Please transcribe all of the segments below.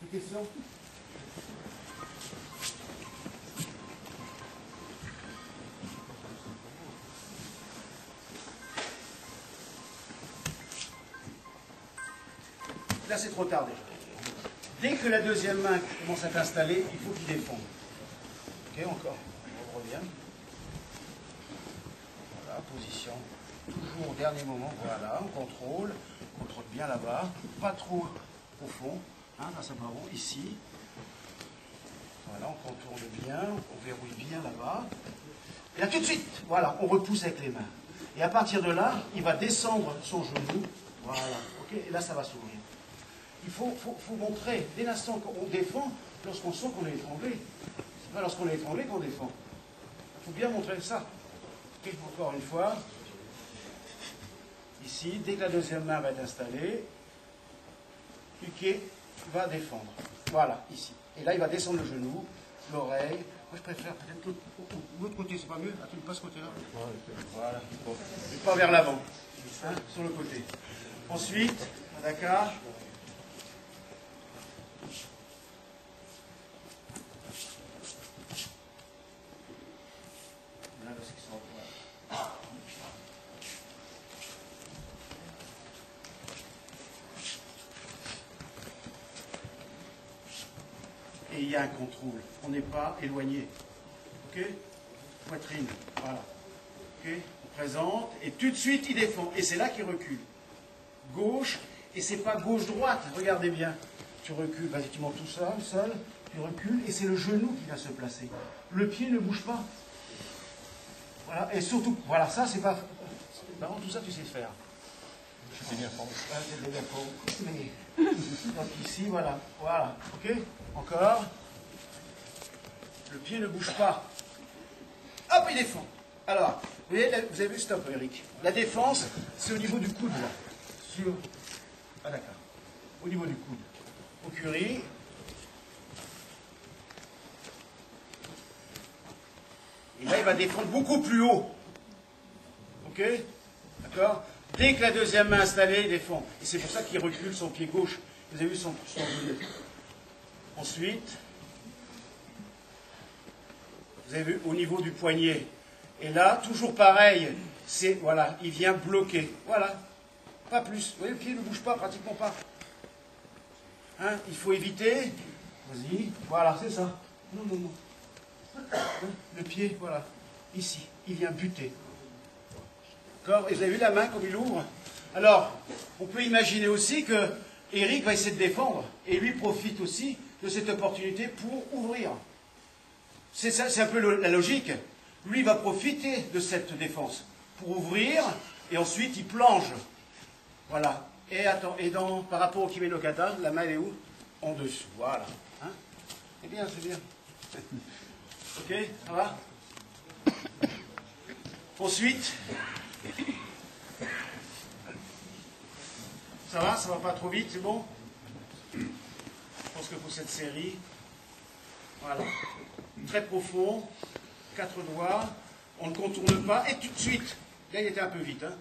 Des questions? Là, c'est trop tard déjà. Dès que la deuxième main commence à t'installer, il faut qu'il défonde. Ok, encore. On revient. Voilà, position. Toujours au dernier moment. Voilà, on contrôle. On contrôle bien là-bas. Pas trop au fond. Hein, là, ça va bon. Ici. Voilà, on contourne bien. On verrouille bien là-bas. Et là, tout de suite, voilà, on repousse avec les mains. Et à partir de là, il va descendre son genou. Voilà. Ok, et là, ça va s'ouvrir. Il faut montrer, dès l'instant qu'on défend, lorsqu'on sent qu'on est étranglé. C'est pas lorsqu'on est étranglé qu'on défend. Il faut bien montrer ça. Okay, encore une fois. Ici, dès que la deuxième main va être installée, Uke va défendre. Voilà, ici. Et là, il va descendre le genou, l'oreille. Moi, je préfère peut-être l'autre côté, c'est pas mieux? Attends, pas ce côté-là. Voilà. Bon. Et pas vers l'avant. Hein, sur le côté. Ensuite, à Dakar. Et il y a un contrôle. On n'est pas éloigné. Ok? Poitrine. Voilà. Ok? On présente et tout de suite il défend. Et c'est là qu'il recule. Gauche. Et c'est pas gauche-droite. Regardez bien. Tu recules. Vas-y, tu montes tout seul. Tu recules. Et c'est le genou qui va se placer. Le pied ne bouge pas. Voilà. Et surtout, voilà, ça c'est pas. Par contre, tout ça tu sais faire. C'est bien formé. C'est bien formé. Donc ici, voilà. Voilà. Ok? Encore. Le pied ne bouge pas. Hop, il défend. Alors, vous avez vu, stop, Eric. La défense, c'est au niveau du coude, là. Sur. Ah, d'accord. Au niveau du coude. Au curry. Et là, il va défendre beaucoup plus haut. Ok? D'accord? Dès que la deuxième main installée, il défend. Et c'est pour ça qu'il recule son pied gauche. Vous avez vu son genou. Ensuite, vous avez vu au niveau du poignet. Et là, toujours pareil, c'est, voilà, il vient bloquer. Voilà, pas plus. Vous voyez, le pied ne bouge pas, pratiquement pas. Hein, il faut éviter. Vas-y, voilà, c'est ça. Non, non, non. Le pied, voilà, ici, il vient buter. D'accord? Et vous avez vu la main comme il ouvre? Alors, on peut imaginer aussi que Eric va essayer de défendre, et lui profite aussi de cette opportunité pour ouvrir. C'est un peu la logique. Lui va profiter de cette défense pour ouvrir, et ensuite il plonge. Voilà. Et attends, par rapport au Kime no Kata, la main elle est où? En dessous. Voilà. Hein? C'est bien, c'est bien. Ok, ça va? Ensuite, ça va pas trop vite, c'est bon? Je pense que pour cette série, voilà, très profond, 4 doigts, on ne contourne pas, et tout de suite, là il était un peu vite, hein.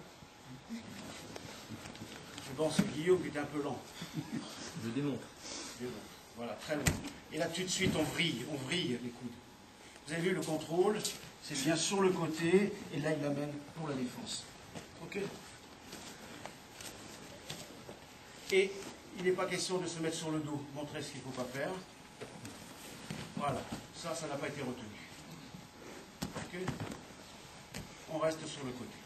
Je pense que Guillaume qui était un peu lent. Je démontre. Voilà, très long. Et là tout de suite on vrille les coudes. Vous avez vu le contrôle, c'est bien sur le côté, et là il l'amène pour la défense. Ok? Et il n'est pas question de se mettre sur le dos, montrer ce qu'il ne faut pas faire. Voilà, ça n'a pas été retenu. Ok? On reste sur le côté.